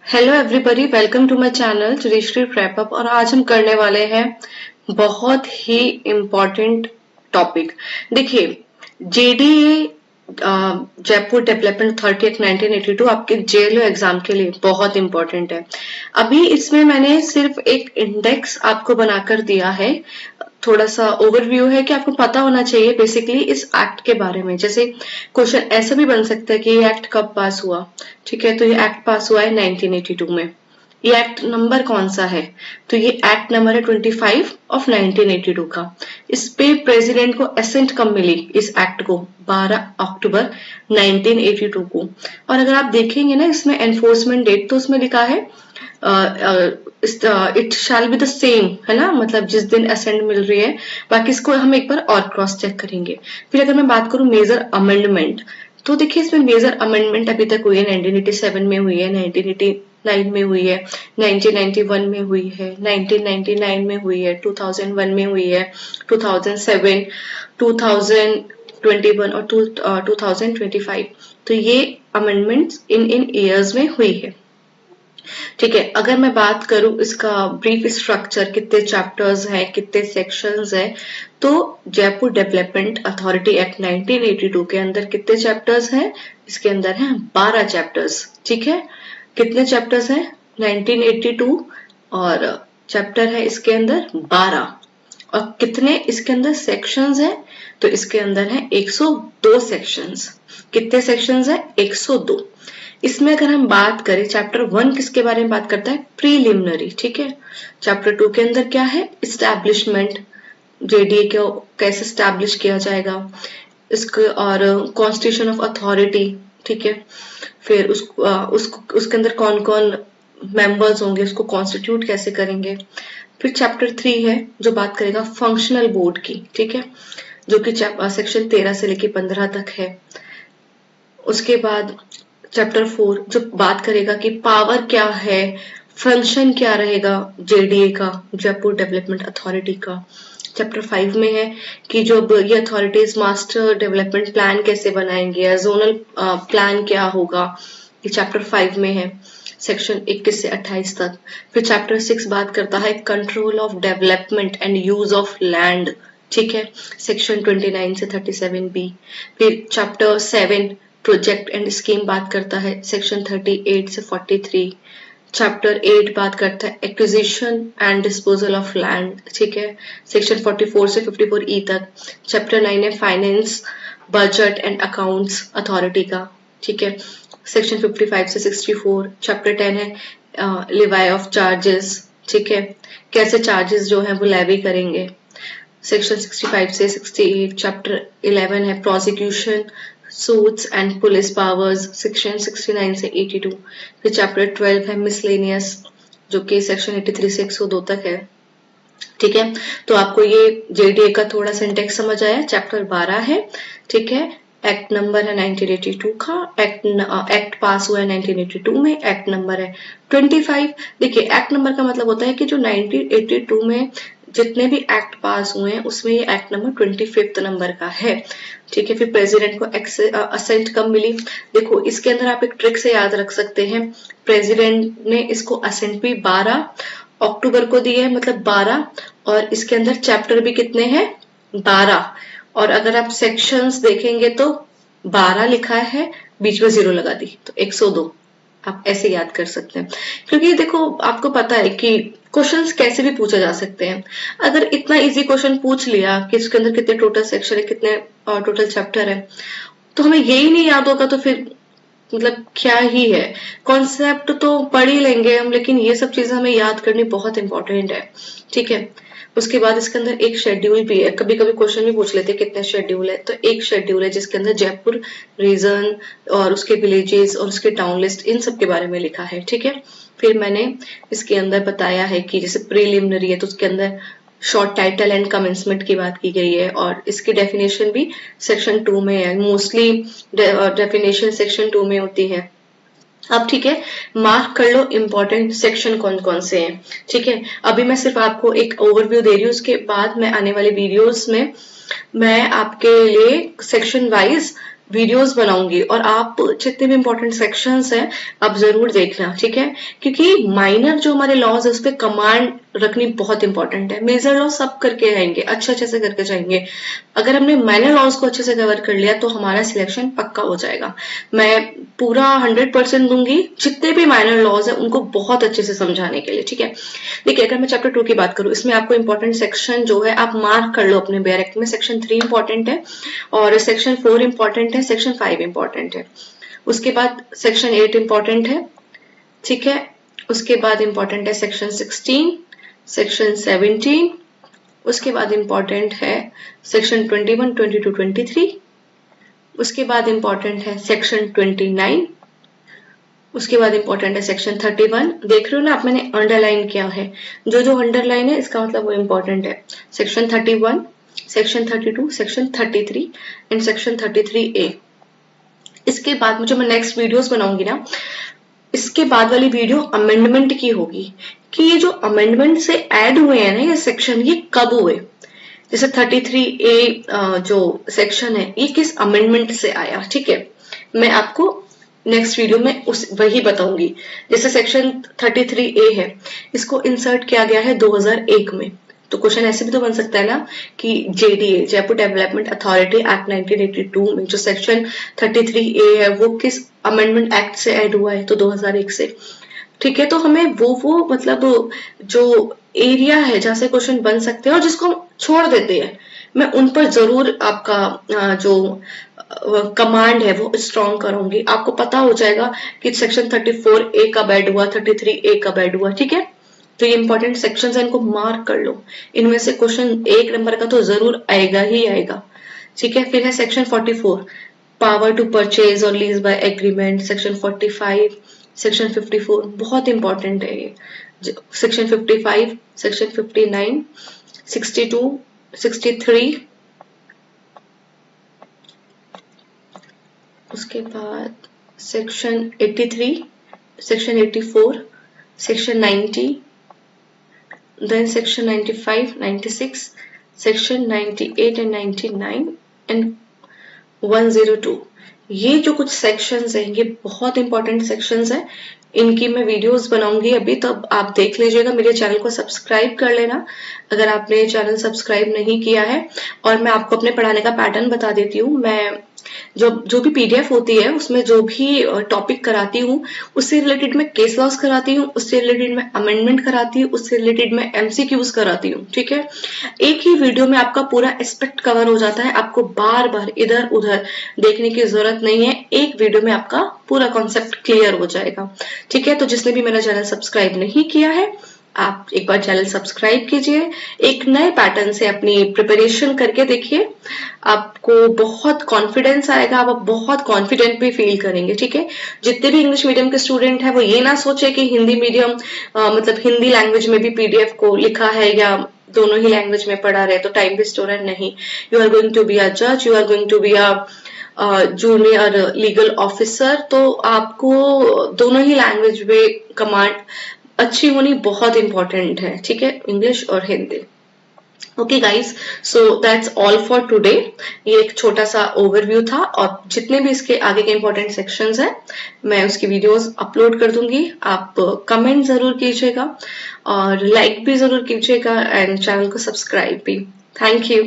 Hello everybody, welcome to my channel Shri prep up. और आज हम करने वाले हैं बहुत ही इम्पोर्टेंट टॉपिक। देखिए, JDA Jaipur development authority act 1982 आपके जेएलओ एग्जाम के लिए बहुत इंपॉर्टेंट है। अभी इसमें मैंने सिर्फ एक इंडेक्स आपको बनाकर दिया है, थोड़ा सा ओवरव्यू है कि आपको पता होना चाहिए बेसिकली इस एक्ट के बारे में। जैसे क्वेश्चन ऐसा भी बन सकता है कि ये एक्ट कब पास हुआ। ठीक है, तो ये एक्ट पास हुआ है 1982 में। ये एक्ट नंबर कौन सा है? तो ये एक्ट नंबर है 25 ऑफ 1982 का। इस पे प्रेसिडेंट को असेंट कब मिली इस एक्ट को? 12 अक्टूबर 1982 को। और अगर आप देखेंगे ना इसमें एनफोर्समेंट डेट, तो उसमें लिखा है it shall be the same, है ना, मतलब जिस दिन असेंट मिल रही है। बाकी इसको हम एक बार और क्रॉस चेक करेंगे। फिर अगर मैं बात करूं मेजर अमेंडमेंट, तो देखिए इसमें मेजर अमेंडमेंट अभी तक हुई है 1987 में हुई है, 1989 में हुई है, 1991 में हुई है, 1999 में हुई है, 2001 में हुई है, 2007, 2021 और 2025। तो ये अमेंडमेंट्स इन ईयर्स में हुई है। ठीक है, अगर मैं बात करूं इसका ब्रीफ स्ट्रक्चर, कितने चैप्टर्स हैं, कितने सेक्शंस हैं, तो जयपुर डेवलपमेंट अथॉरिटी एक्ट 1982 के अंदर कितने चैप्टर्स हैं? इसके अंदर हैं 12 चैप्टर्स। ठीक है, कितने चैप्टर्स हैं? 1982 और चैप्टर है इसके अंदर 12। और कितने इसके अंदर सेक्शंस हैं? तो इसके अंदर है 102 सेक्शंस। कितने सेक्शंस हैं? 102। इसमें अगर हम बात करें, चैप्टर 1 किसके बारे में बात करता है? प्रीलिमिनरी। ठीक है, चैप्टर 2 के अंदर क्या है? इस्टेब्लिशमेंट, जेडीए को कैसे स्टैब्लिश किया जाएगा इसको, और कॉन्स्टिट्यूशन ऑफ अथॉरिटी। ठीक है, फिर उसके अंदर कौन कौन मेंबर्स होंगे, उसको कॉन्स्टिट्यूट कैसे करेंगे। फिर चैप्टर 3 है जो बात करेगा फंक्शनल बोर्ड की। ठीक है, जो कि सेक्शन 13 से लेके 15 तक है। उसके बाद चैप्टर 4 जो बात करेगा कि पावर क्या है, फंक्शन क्या रहेगा जेडीए का, जयपुर डेवलपमेंट अथॉरिटी का। चैप्टर 5 में है कि जो ये अथॉरिटीज मास्टर डेवलपमेंट प्लान कैसे बनाएंगे या जोनल प्लान क्या होगा, ये चैप्टर 5 में है, सेक्शन 21 से 28 तक। फिर चैप्टर 6 बात करता है control of development and use of land. ठीक है, सेक्शन 29 से 37 बी। फिर चैप्टर 7 प्रोजेक्ट एंड स्कीम बात करता है, सेक्शन 38 से 43। चैप्टर 8 बात करता है acquisition and disposal of land. ठीक है, सेक्शन 44 से 54 ई तक। चैप्टर 9 है finance, budget and accounts authority का। ठीक है, सेक्शन 55 से 64। चैप्टर 10 है लिवाई ऑफ चार्जेस। ठीक है, कैसे चार्जेस जो है वो लेवी करेंगे, सेक्शन 65 से 68। चैप्टर 11 है prosecution, suits and police powers, section 69 से 82। फिर चैप्टर 12 है मिसलेनियस, जो कि सेक्शन 83 से 102 तक है। ठीक है, तो आपको ये जेडीए का थोड़ा सिंटेक्स समझ आया। चैप्टर 12 है। ठीक है, एक्ट नंबर है 1982 का, एक्ट पास हुआ है 1982 में, एक्ट नंबर है 25। देखिए, एक्ट नंबर का मतलब होता है कि जो 1982 में जितने भी एक्ट पास हुए हैं उसमें ये एक्ट नंबर 25 नंबर का है। ठीक है, फिर प्रेसिडेंट को असेंट कब मिली? देखो, इसके अंदर आप एक ट्रिक से याद रख सकते हैं, प्रेसिडेंट ने इसको असेंट भी 12 अक्टूबर को दी है, मतलब 12। और इसके अंदर चैप्टर भी कितने हैं? 12। और अगर आप सेक्शंस देखेंगे तो 12 लिखा है, बीच में 0 लगा दी, तो 102 आप ऐसे याद कर सकते हैं। क्योंकि देखो, आपको पता है कि क्वेश्चंस कैसे भी पूछे जा सकते हैं। अगर इतना इजी क्वेश्चन पूछ लिया कि इसके अंदर कितने टोटल सेक्शन है, कितने टोटल चैप्टर है, तो हमें यही नहीं याद होगा तो फिर मतलब क्या ही है। कॉन्सेप्ट तो पढ़ ही लेंगे हम, लेकिन ये सब चीजें हमें याद करनी बहुत इंपॉर्टेंट है। ठीक है, उसके बाद इसके अंदर एक शेड्यूल भी है। कभी कभी क्वेश्चन भी पूछ लेते हैं कितने शेड्यूल है, तो एक शेड्यूल है जिसके अंदर जयपुर रीजन और उसके विलेजेस और उसके टाउन लिस्ट, इन सब के बारे में लिखा है। ठीक है, फिर मैंने इसके अंदर बताया है कि जैसे प्रीलिमिनरी है तो उसके अंदर शॉर्ट टाइटल एंड कमेंसमेंट की बात की गई है, और इसकी डेफिनेशन भी सेक्शन 2 में है। मोस्टली डेफिनेशन सेक्शन 2 में होती है। अब ठीक है, मार्क कर लो इंपॉर्टेंट सेक्शन कौन कौन से हैं। ठीक है, अभी मैं सिर्फ आपको एक ओवरव्यू दे रही हूँ, उसके बाद मैं आने वाले वीडियोस में मैं आपके लिए सेक्शन वाइज वीडियोस बनाऊंगी और आप जितने भी इंपॉर्टेंट सेक्शंस हैं आप जरूर देखना, ठीक है। क्योंकि माइनर जो हमारे लॉज है उस पर कमांड रखनी बहुत इंपॉर्टेंट है। मेजर लॉ सब करके आएंगे, अच्छे से करके जाएंगे। अगर हमने माइनर लॉज को अच्छे से कवर कर लिया तो हमारा सिलेक्शन पक्का हो जाएगा। मैं पूरा 100% दूंगी जितने भी माइनर लॉज है उनको बहुत अच्छे से समझाने के लिए, ठीक है। देखिए अगर मैं चैप्टर 2 की बात करूं, इसमें आपको इंपॉर्टेंट सेक्शन जो है आप मार्क कर लो अपने बेयर एक्ट में। सेक्शन 3 इंपॉर्टेंट है और सेक्शन 4 इंपॉर्टेंट है, सेक्शन 5 इंपॉर्टेंट है। उसके बाद सेक्शन 8 इंपॉर्टेंट है, ठीक है। उसके बाद इंपॉर्टेंट है सेक्शन 16, सेक्शन 17। उसके बाद इंपॉर्टेंट है सेक्शन 21, 22, 23। उसके बाद इंपॉर्टेंट है सेक्शन 29। उसके बाद इंपॉर्टेंट है सेक्शन 31। देख रहे हो ना आप, मैंने अंडरलाइन किया है, जो जो अंडरलाइन है इसका मतलब वो इंपॉर्टेंट है। Section 31, section 32, section 33 and section 33A। इसके बाद मुझे मैं नेक्स्ट वीडियोस बनाऊंगी ना, इसके बाद वाली वीडियो अमेंडमेंट की होगी कि ये जो अमेंडमेंट से ऐड हुए हैं ना ये सेक्शन, ये कब हुए। जैसे 33A जो सेक्शन है ये किस अमेंडमेंट से आया, ठीक है। मैं आपको नेक्स्ट वीडियो में वही बताऊंगी। जैसे सेक्शन 33A है, इसको इंसर्ट किया गया है 2001 में। तो क्वेश्चन ऐसे भी तो बन सकता है ना कि JDA Jaipur development authority act 1982 में जो सेक्शन 33A है वो किस अमेंडमेंट एक्ट से ऐड हुआ है, तो 2001 से, ठीक है। तो हमें वो मतलब जो एरिया है जहां से क्वेश्चन बन सकते हैं और जिसको हम छोड़ देते हैं, मैं उन पर जरूर आपका जो कमांड है वो स्ट्रॉन्ग करूंगी। आपको पता हो जाएगा कि सेक्शन 34A कब ऐड हुआ, 33A कब ऐड हुआ, ठीक है। तो ये इंपॉर्टेंट सेक्शन है, इनको मार्क कर लो। इनमें से क्वेश्चन 1 नंबर का तो जरूर आएगा ही आएगा, ठीक है। फिर है सेक्शन 44, पावर टू परचेज और lease by agreement. Section 45, section 54 बहुत इंपॉर्टेंट है ये। Section 55, section 59, 62, 63। उसके बाद section 83, section 84, section 90, then section 95, 96, section 98 and 99 and 102। ये जो कुछ सेक्शंस हैं ये बहुत इंपॉर्टेंट सेक्शंस हैं। इनकी मैं वीडियोस बनाऊंगी अभी, तो आप देख लीजिएगा। मेरे चैनल को सब्सक्राइब कर लेना अगर आपने चैनल सब्सक्राइब नहीं किया है। और मैं आपको अपने पढ़ाने का पैटर्न बता देती हूँ। मैं जो भी PDF होती है उसमें जो भी टॉपिक कराती हूँ उससे रिलेटेड मैं केस लॉस कराती हूँ, उससे रिलेटेड मैं अमेंडमेंट कराती हूँ, उससे रिलेटेड मैं MCQs कराती हूँ, ठीक है। एक ही वीडियो में आपका पूरा एस्पेक्ट कवर हो जाता है, आपको बार बार इधर उधर देखने की जरूरत नहीं है। एक वीडियो में आपका पूरा कॉन्सेप्ट क्लियर हो जाएगा, ठीक है। तो जिसने भी मेरा चैनल सब्सक्राइब नहीं किया है आप एक बार चैनल सब्सक्राइब कीजिए, एक नए पैटर्न से अपनी प्रिपरेशन करके देखिए। आपको बहुत कॉन्फिडेंस आएगा, आप बहुत कॉन्फिडेंट भी फील करेंगे, ठीक है। जितने भी इंग्लिश मीडियम के स्टूडेंट हैं वो ये ना सोचे कि हिंदी मीडियम मतलब हिंदी लैंग्वेज में भी PDF को लिखा है या दोनों ही लैंग्वेज में पढ़ा रहे तो टाइम वेस्ट हो रहा है। नहीं, you are going to be a जज, you are going to be a junior legal officer. तो आपको दोनों ही लैंग्वेज में कमांड अच्छी होनी बहुत इंपॉर्टेंट है, ठीक है, इंग्लिश और Hindi. Okay guys, so that's all for today. ये एक छोटा सा ओवरव्यू था और जितने भी इसके आगे के इंपॉर्टेंट सेक्शंस हैं मैं उसकी वीडियोस अपलोड कर दूंगी। आप कमेंट जरूर कीजिएगा और लाइक भी जरूर कीजिएगा एंड चैनल को सब्सक्राइब भी। Thank you.